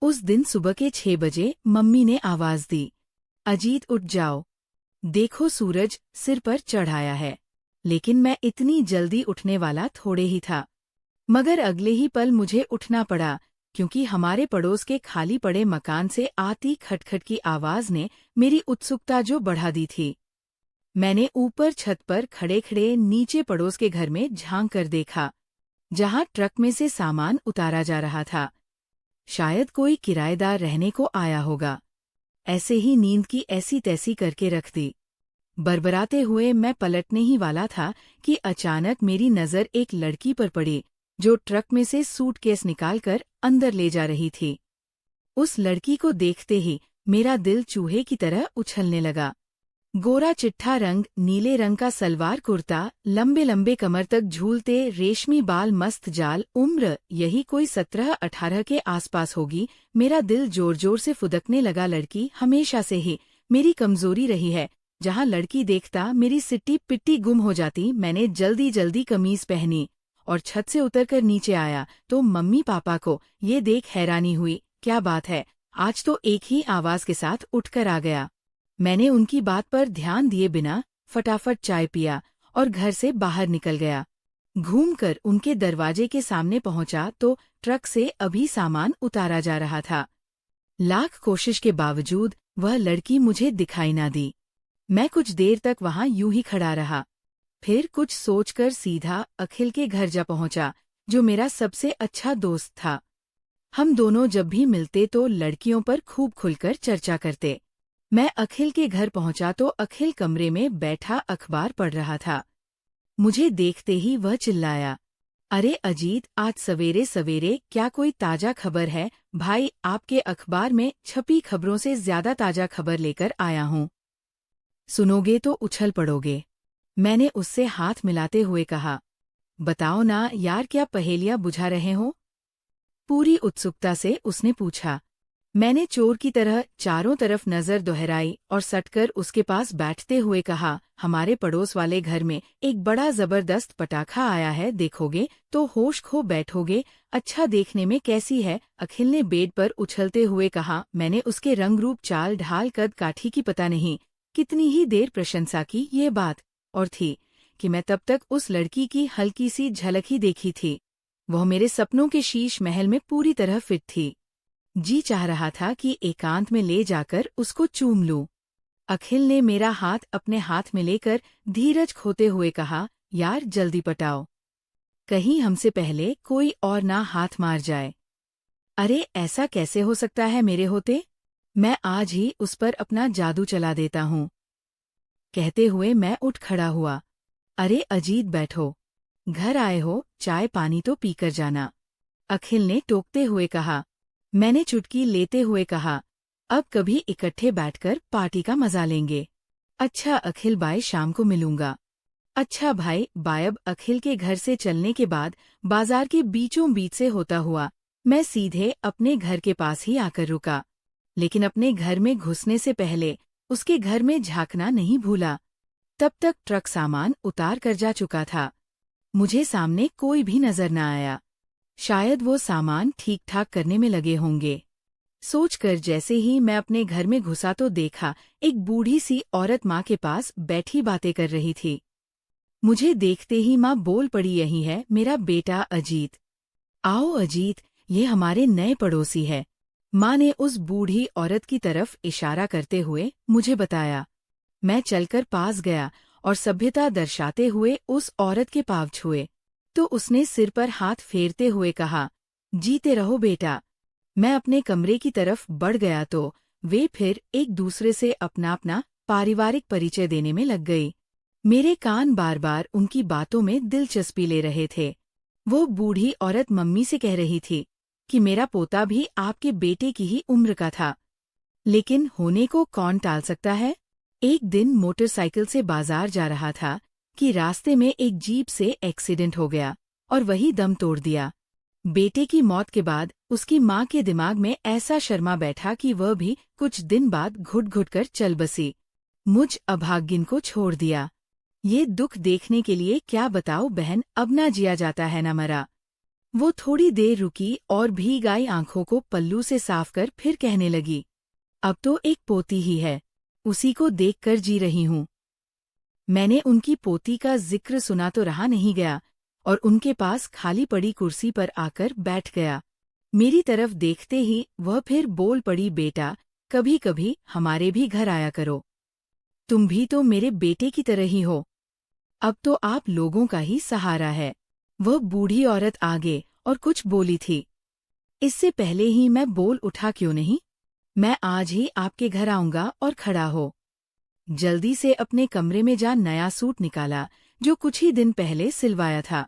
उस दिन सुबह के 6 बजे मम्मी ने आवाज दी, अजीत उठ जाओ, देखो सूरज सिर पर चढ़ आया है। लेकिन मैं इतनी जल्दी उठने वाला थोड़े ही था। मगर अगले ही पल मुझे उठना पड़ा, क्योंकि हमारे पड़ोस के खाली पड़े मकान से आती खटखट की आवाज ने मेरी उत्सुकता जो बढ़ा दी थी। मैंने ऊपर छत पर खड़े खड़े नीचे पड़ोस के घर में झांक कर देखा, जहां ट्रक में से सामान उतारा जा रहा था। शायद कोई किराएदार रहने को आया होगा। ऐसे ही नींद की ऐसी तैसी करके रख दी। बरबराते हुए मैं पलटने ही वाला था कि अचानक मेरी नजर एक लड़की पर पड़ी, जो ट्रक में से सूटकेस निकालकर अंदर ले जा रही थी। उस लड़की को देखते ही मेरा दिल चूहे की तरह उछलने लगा। गोरा चिट्ठा रंग, नीले रंग का सलवार कुर्ता, लंबे लंबे कमर तक झूलते रेशमी बाल, मस्त जाल, उम्र यही कोई 17-18 के आसपास होगी। मेरा दिल जोर जोर से फुदकने लगा। लड़की हमेशा से ही मेरी कमजोरी रही है। जहां लड़की देखता मेरी सिट्टी पिट्टी गुम हो जाती। मैंने जल्दी जल्दी कमीज पहनी और छत से उतरकर नीचे आया तो मम्मी पापा को ये देख हैरानी हुई। क्या बात है, आज तो एक ही आवाज के साथ उठकर आ गया। मैंने उनकी बात पर ध्यान दिए बिना फटाफट चाय पिया और घर से बाहर निकल गया। घूमकर उनके दरवाजे के सामने पहुंचा तो ट्रक से अभी सामान उतारा जा रहा था। लाख कोशिश के बावजूद वह लड़की मुझे दिखाई ना दी। मैं कुछ देर तक वहां यूं ही खड़ा रहा। फिर कुछ सोचकर सीधा अखिल के घर जा पहुंचा, जो मेरा सबसे अच्छा दोस्त था। हम दोनों जब भी मिलते तो लड़कियों पर खूब खुलकर चर्चा करते। मैं अखिल के घर पहुंचा तो अखिल कमरे में बैठा अखबार पढ़ रहा था। मुझे देखते ही वह चिल्लाया, अरे अजीत, आज सवेरे सवेरे क्या कोई ताजा खबर है? भाई, आपके अखबार में छपी खबरों से ज्यादा ताजा खबर लेकर आया हूं। सुनोगे तो उछल पड़ोगे। मैंने उससे हाथ मिलाते हुए कहा, बताओ ना यार, क्या पहेलियां बुझा रहे हो? पूरी उत्सुकता से उसने पूछा। मैंने चोर की तरह चारों तरफ नजर दोहराई और सटकर उसके पास बैठते हुए कहा, हमारे पड़ोस वाले घर में एक बड़ा जबरदस्त पटाखा आया है, देखोगे तो होश खो बैठोगे। अच्छा, देखने में कैसी है? अखिल ने बेड पर उछलते हुए कहा। मैंने उसके रंग रूप, चाल ढाल, कद काठी की पता नहीं कितनी ही देर प्रशंसा की। ये बात और थी कि मैं तब तक उस लड़की की हल्की सी झलक ही देखी थी। वह मेरे सपनों के शीश महल में पूरी तरह फिट थी। जी चाह रहा था कि एकांत में ले जाकर उसको चूम लूं। अखिल ने मेरा हाथ अपने हाथ में लेकर धीरज खोते हुए कहा, यार जल्दी पटाओ, कहीं हमसे पहले कोई और ना हाथ मार जाए। अरे ऐसा कैसे हो सकता है मेरे होते? मैं आज ही उस पर अपना जादू चला देता हूँ। कहते हुए मैं उठ खड़ा हुआ। अरे अजीत, बैठो, घर आए हो, चाय पानी तो पीकर जाना, अखिल ने टोकते हुए कहा। मैंने चुटकी लेते हुए कहा, अब कभी इकट्ठे बैठकर पार्टी का मजा लेंगे। अच्छा अखिल, बाय, शाम को मिलूंगा। अच्छा भाई, बायब। अखिल के घर से चलने के बाद बाजार के बीचों बीच से होता हुआ मैं सीधे अपने घर के पास ही आकर रुका। लेकिन अपने घर में घुसने से पहले उसके घर में झांकना नहीं भूला। तब तक ट्रक सामान उतार कर जा चुका था। मुझे सामने कोई भी नजर न आया। शायद वो सामान ठीक ठाक करने में लगे होंगे। सोचकर जैसे ही मैं अपने घर में घुसा तो देखा एक बूढ़ी सी औरत माँ के पास बैठी बातें कर रही थी। मुझे देखते ही माँ बोल पड़ी, यही है मेरा बेटा अजीत। आओ अजीत, ये हमारे नए पड़ोसी है। माँ ने उस बूढ़ी औरत की तरफ इशारा करते हुए मुझे बताया। मैं चलकर पास गया और सभ्यता दर्शाते हुए उस औरत के पाँव छुए तो उसने सिर पर हाथ फेरते हुए कहा, जीते रहो बेटा। मैं अपने कमरे की तरफ बढ़ गया तो वे फिर एक दूसरे से अपना अपना पारिवारिक परिचय देने में लग गई। मेरे कान बार बार उनकी बातों में दिलचस्पी ले रहे थे। वो बूढ़ी औरत मम्मी से कह रही थी कि मेरा पोता भी आपके बेटे की ही उम्र का था। लेकिन होने को कौन टाल सकता है? एक दिन मोटरसाइकिल से बाजार जा रहा था कि रास्ते में एक जीप से एक्सीडेंट हो गया और वही दम तोड़ दिया। बेटे की मौत के बाद उसकी माँ के दिमाग में ऐसा शर्मा बैठा कि वह भी कुछ दिन बाद घुट घुट कर चल बसी। मुझ अभागिन को छोड़ दिया। ये दुख देखने के लिए क्या बताओ बहन, अब ना जिया जाता है ना मरा। वो थोड़ी देर रुकी और भीग आई आंखों को पल्लू से साफ कर फिर कहने लगी, अब तो एक पोती ही है, उसी को देखकर जी रही हूँ। मैंने उनकी पोती का जिक्र सुना तो रहा नहीं गया और उनके पास खाली पड़ी कुर्सी पर आकर बैठ गया। मेरी तरफ देखते ही वह फिर बोल पड़ी, बेटा, कभी कभी हमारे भी घर आया करो। तुम भी तो मेरे बेटे की तरह ही हो। अब तो आप लोगों का ही सहारा है। वह बूढ़ी औरत आगे और कुछ बोली थी। इससे पहले ही मैं बोल उठा, क्यों नहीं, मैं आज ही आपके घर आऊंगा और खड़ा हो। जल्दी से अपने कमरे में जा नया सूट निकाला जो कुछ ही दिन पहले सिलवाया था।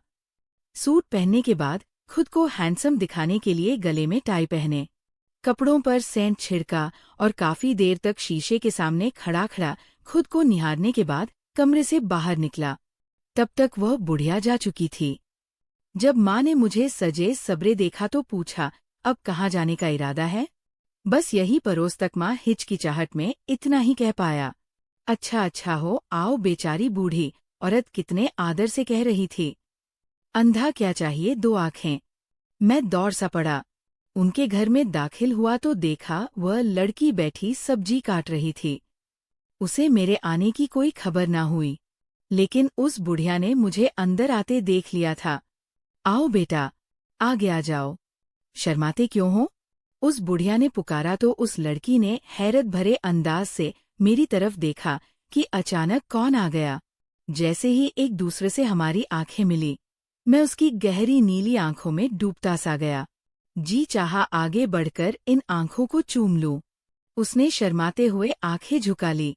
सूट पहनने के बाद खुद को हैंडसम दिखाने के लिए गले में टाई पहने, कपड़ों पर सेंट छिड़का और काफी देर तक शीशे के सामने खड़ा खड़ा खुद को निहारने के बाद कमरे से बाहर निकला। तब तक वह बुढ़िया जा चुकी थी। जब माँ ने मुझे सजे सबरे देखा तो पूछा, अब कहाँ जाने का इरादा है? बस यही परोस तक माँ हिचकिचाहट में इतना ही कह पाया, अच्छा अच्छा हो, आओ। बेचारी बूढ़ी औरत कितने आदर से कह रही थी, अंधा क्या चाहिए दो आंखें। मैं दौड़ सा पड़ा। उनके घर में दाखिल हुआ तो देखा वह लड़की बैठी सब्जी काट रही थी। उसे मेरे आने की कोई खबर ना हुई, लेकिन उस बुढ़िया ने मुझे अंदर आते देख लिया था। आओ बेटा, आगे आ जाओ, शर्माते क्यों हो? उस बुढ़िया ने पुकारा तो उस लड़की ने हैरत भरे अंदाज से मेरी तरफ देखा कि अचानक कौन आ गया। जैसे ही एक दूसरे से हमारी आंखें मिली, मैं उसकी गहरी नीली आंखों में डूबता सा गया। जी चाहा आगे बढ़कर इन आंखों को चूम लूं। उसने शर्माते हुए आंखें झुका ली।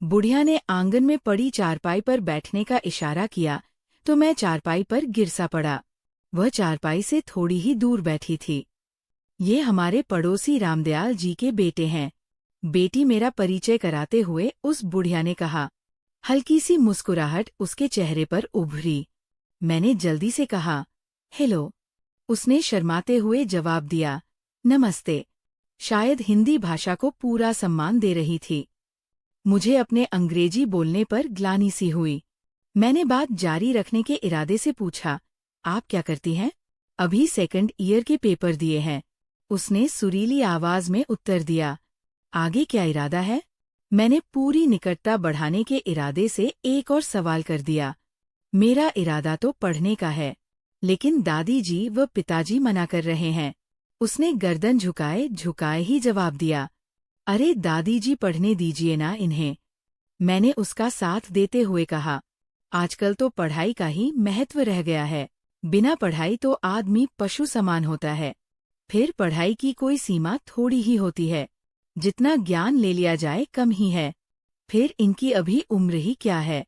बुढ़िया ने आंगन में पड़ी चारपाई पर बैठने का इशारा किया तो मैं चारपाई पर गिर सा पड़ा। वह चारपाई से थोड़ी ही दूर बैठी थी। ये हमारे पड़ोसी रामदयाल जी के बेटे हैं। बेटी मेरा परिचय कराते हुए उस बुढ़िया ने कहा। हल्की सी मुस्कुराहट उसके चेहरे पर उभरी। मैंने जल्दी से कहा, हेलो। उसने शर्माते हुए जवाब दिया, नमस्ते। शायद हिंदी भाषा को पूरा सम्मान दे रही थी। मुझे अपने अंग्रेजी बोलने पर ग्लानि सी हुई। मैंने बात जारी रखने के इरादे से पूछा, आप क्या करती हैं? अभी सेकंड ईयर के पेपर दिए हैं। उसने सुरीली आवाज में उत्तर दिया। आगे क्या इरादा है? मैंने पूरी निकटता बढ़ाने के इरादे से एक और सवाल कर दिया। मेरा इरादा तो पढ़ने का है, लेकिन दादी जी व पिताजी मना कर रहे हैं। उसने गर्दन झुकाए ही जवाब दिया, अरे दादी जी, पढ़ने दीजिए ना इन्हें। मैंने उसका साथ देते हुए कहा, आजकल तो पढ़ाई का ही महत्व रह गया है। बिना पढ़ाई तो आदमी पशु समान होता है। फिर पढ़ाई की कोई सीमा थोड़ी ही होती है। जितना ज्ञान ले लिया जाए कम ही है। फिर इनकी अभी उम्र ही क्या है।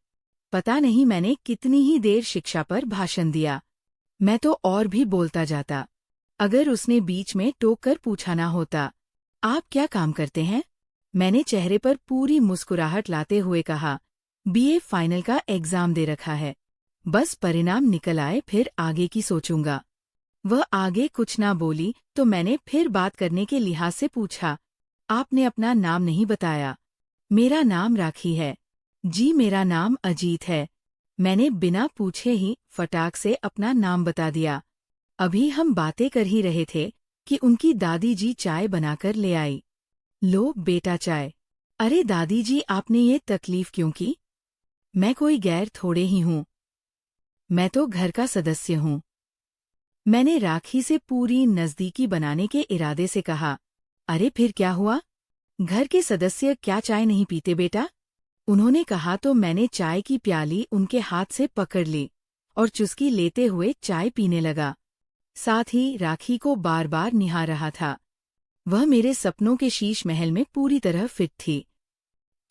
पता नहीं मैंने कितनी ही देर शिक्षा पर भाषण दिया। मैं तो और भी बोलता जाता, अगर उसने बीच में टोक कर पूछा ना होता, आप क्या काम करते हैं? मैंने चेहरे पर पूरी मुस्कुराहट लाते हुए कहा, बीए फाइनल का एग्जाम दे रखा है। बस परिणाम निकल आए फिर आगे की सोचूंगा। वह आगे कुछ ना बोली तो मैंने फिर बात करने के लिहाज से पूछा, आपने अपना नाम नहीं बताया। मेरा नाम राखी है। जी, मेरा नाम अजीत है। मैंने बिना पूछे ही फटाक से अपना नाम बता दिया। अभी हम बातें कर ही रहे थे कि उनकी दादी जी चाय बनाकर ले आई। लो बेटा चाय। अरे दादी जी, आपने ये तकलीफ क्यों की? मैं कोई गैर थोड़े ही हूँ। मैं तो घर का सदस्य हूँ। मैंने राखी से पूरी नज़दीकी बनाने के इरादे से कहा, अरे फिर क्या हुआ? घर के सदस्य क्या चाय नहीं पीते बेटा? उन्होंने कहा तो मैंने चाय की प्याली उनके हाथ से पकड़ ली और चुस्की लेते हुए चाय पीने लगा। साथ ही राखी को बार बार निहार रहा था। वह मेरे सपनों के शीश महल में पूरी तरह फिट थी।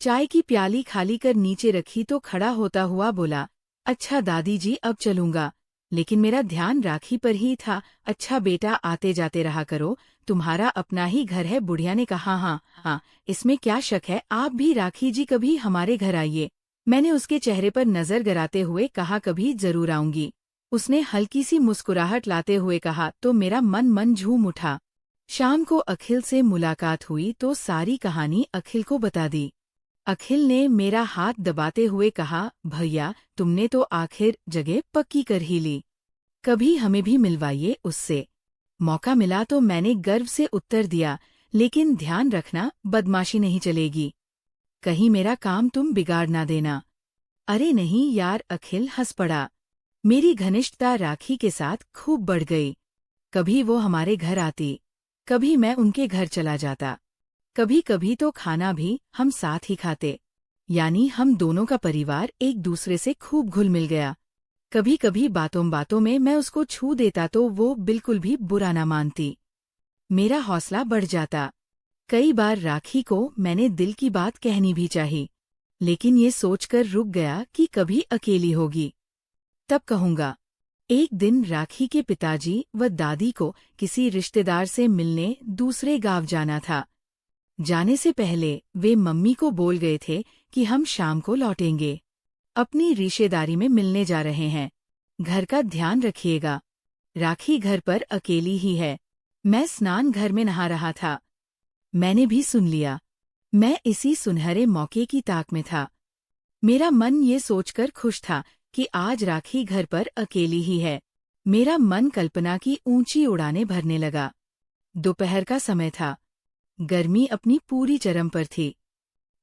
चाय की प्याली खाली कर नीचे रखी तो खड़ा होता हुआ बोला, अच्छा दादी जी, अब चलूंगा। लेकिन मेरा ध्यान राखी पर ही था। अच्छा बेटा, आते जाते रहा करो, तुम्हारा अपना ही घर है। बुढ़िया ने कहा, हाँ हाँ, इसमें क्या शक है। आप भी राखी जी कभी हमारे घर आइए। मैंने उसके चेहरे पर नजर गराते हुए कहा, कभी जरूर आऊंगी। उसने हल्की सी मुस्कुराहट लाते हुए कहा तो मेरा मन झूम उठा। शाम को अखिल से मुलाकात हुई तो सारी कहानी अखिल को बता दी। अखिल ने मेरा हाथ दबाते हुए कहा, भैया तुमने तो आखिर जगह पक्की कर ही ली। कभी हमें भी मिलवाइए उससे। मौका मिला तो मैंने गर्व से उत्तर दिया, लेकिन ध्यान रखना, बदमाशी नहीं चलेगी। कहीं मेरा काम तुम बिगाड़ ना देना। अरे नहीं यार, अखिल हंस पड़ा। मेरी घनिष्ठता राखी के साथ खूब बढ़ गई। कभी वो हमारे घर आती, कभी मैं उनके घर चला जाता, कभी कभी तो खाना भी हम साथ ही खाते। यानी हम दोनों का परिवार एक दूसरे से खूब घुल मिल गया। कभी कभी बातों बातों में मैं उसको छू देता तो वो बिल्कुल भी बुरा ना मानती। मेरा हौसला बढ़ जाता। कई बार राखी को मैंने दिल की बात कहनी भी चाही, लेकिन ये सोचकर रुक गया कि कभी अकेली होगी तब कहूंगा। एक दिन राखी के पिताजी व दादी को किसी रिश्तेदार से मिलने दूसरे गांव जाना था। जाने से पहले वे मम्मी को बोल गए थे कि हम शाम को लौटेंगे। अपनी रिश्तेदारी में मिलने जा रहे हैं, घर का ध्यान रखिएगा। राखी घर पर अकेली ही है। मैं स्नान घर में नहा रहा था। मैंने भी सुन लिया। मैं इसी सुनहरे मौके की ताक में था। मेरा मन ये सोचकर खुश था कि आज राखी घर पर अकेली ही है। मेरा मन कल्पना की ऊंची उड़ानें भरने लगा। दोपहर का समय था। गर्मी अपनी पूरी चरम पर थी।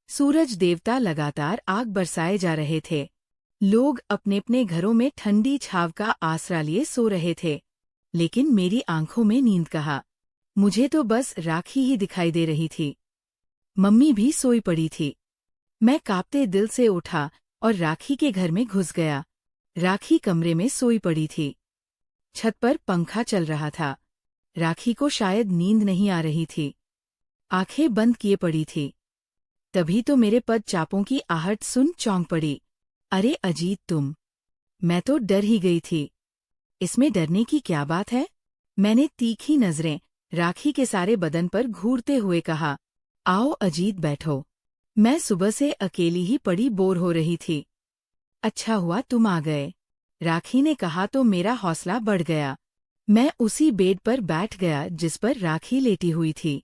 सूरज देवता लगातार आग बरसाए जा रहे थे। लोग अपने अपने घरों में ठंडी छाव का आसरा लिए सो रहे थे, लेकिन मेरी आंखों में नींद कहा। मुझे तो बस राखी ही दिखाई दे रही थी। मम्मी भी सोई पड़ी थी। मैं कांपते दिल से उठा और राखी के घर में घुस गया। राखी कमरे में सोई पड़ी थी। छत पर पंखा चल रहा था। राखी को शायद नींद नहीं आ रही थी। आंखें बंद किए पड़ी थी। तभी तो मेरे पद चापों की आहट सुन चौंक पड़ी। अरे अजीत, तुम! मैं तो डर ही गई थी। इसमें डरने की क्या बात है? मैंने तीखी नजरें राखी के सारे बदन पर घूरते हुए कहा। आओ अजीत, बैठो। मैं सुबह से अकेली ही पड़ी बोर हो रही थी। अच्छा हुआ तुम आ गए, राखी ने कहा तो मेरा हौसला बढ़ गया। मैं उसी बेड पर बैठ गया जिस पर राखी लेटी हुई थी।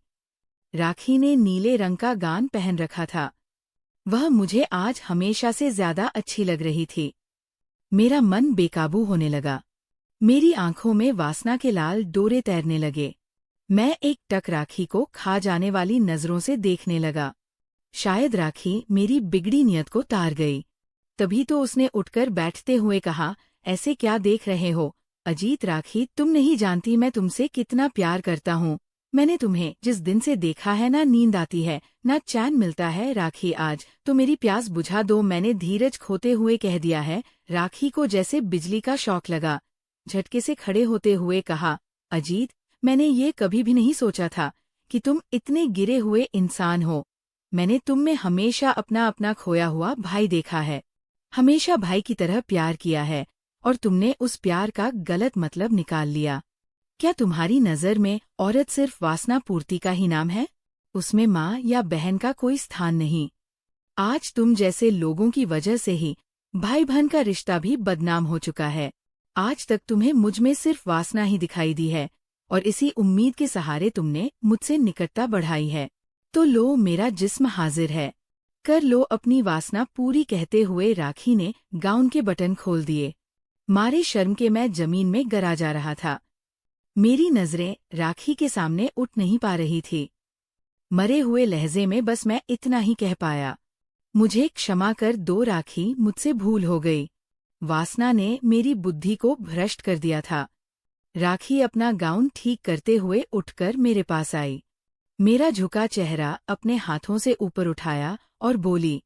राखी ने नीले रंग का गाउन पहन रखा था। वह मुझे आज हमेशा से ज्यादा अच्छी लग रही थी। मेरा मन बेकाबू होने लगा। मेरी आंखों में वासना के लाल डोरे तैरने लगे। मैं एक टक राखी को खा जाने वाली नजरों से देखने लगा। शायद राखी मेरी बिगड़ी नियत को तार गई। तभी तो उसने उठकर बैठते हुए कहा, ऐसे क्या देख रहे हो अजीत? राखी, तुम नहीं जानती मैं तुमसे कितना प्यार करता हूँ। मैंने तुम्हें जिस दिन से देखा है ना नींद आती है ना चैन मिलता है। राखी, आज तो मेरी प्यास बुझा दो। मैंने धीरज खोते हुए कह दिया है। राखी को जैसे बिजली का शॉक लगा। झटके से खड़े होते हुए कहा, अजीत, मैंने ये कभी भी नहीं सोचा था कि तुम इतने गिरे हुए इंसान हो। मैंने तुम में हमेशा अपना अपना खोया हुआ भाई देखा है। हमेशा भाई की तरह प्यार किया है, और तुमने उस प्यार का गलत मतलब निकाल लिया। क्या तुम्हारी नज़र में औरत सिर्फ वासना पूर्ति का ही नाम है? उसमें माँ या बहन का कोई स्थान नहीं। आज तुम जैसे लोगों की वजह से ही भाई बहन का रिश्ता भी बदनाम हो चुका है। आज तक तुम्हें मुझ में सिर्फ वासना ही दिखाई दी है, और इसी उम्मीद के सहारे तुमने मुझसे निकटता बढ़ाई है। तो लो, मेरा जिस्म हाजिर है, कर लो अपनी वासना पूरी। कहते हुए राखी ने गाउन के बटन खोल दिए। मारे शर्म के मैं जमीन में गिरा जा रहा था। मेरी नजरें राखी के सामने उठ नहीं पा रही थी। मरे हुए लहजे में बस मैं इतना ही कह पाया, मुझे क्षमा कर दो राखी, मुझसे भूल हो गई। वासना ने मेरी बुद्धि को भ्रष्ट कर दिया था। राखी अपना गाउन ठीक करते हुए उठकर मेरे पास आई। मेरा झुका चेहरा अपने हाथों से ऊपर उठाया और बोली,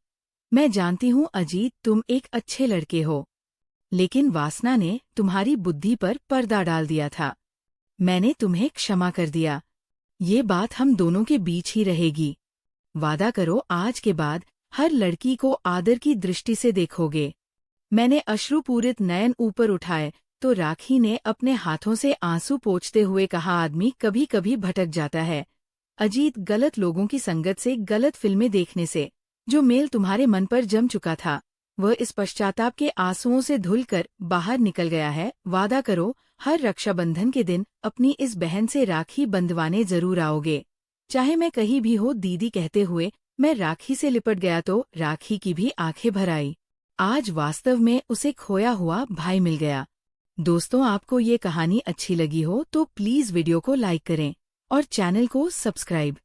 मैं जानती हूँ अजीत, तुम एक अच्छे लड़के हो, लेकिन वासना ने तुम्हारी बुद्धि पर पर्दा डाल दिया था। मैंने तुम्हें क्षमा कर दिया। ये बात हम दोनों के बीच ही रहेगी। वादा करो आज के बाद हर लड़की को आदर की दृष्टि से देखोगे। मैंने अश्रुपूरित नयन ऊपर उठाए तो राखी ने अपने हाथों से आंसू पोंछते हुए कहा, आदमी कभी कभी भटक जाता है अजीत, गलत लोगों की संगत से, गलत फिल्में देखने से। जो मेल तुम्हारे मन पर जम चुका था वह इस पश्चाताप के आंसुओं से धुलकर बाहर निकल गया है। वादा करो हर रक्षाबंधन के दिन अपनी इस बहन से राखी बंधवाने जरूर आओगे, चाहे मैं कहीं भी हो। दीदी कहते हुए मैं राखी से लिपट गया तो राखी की भी आंखें भर आई। आज वास्तव में उसे खोया हुआ भाई मिल गया। दोस्तों, आपको ये कहानी अच्छी लगी हो तो प्लीज़ वीडियो को लाइक करें और चैनल को सब्सक्राइब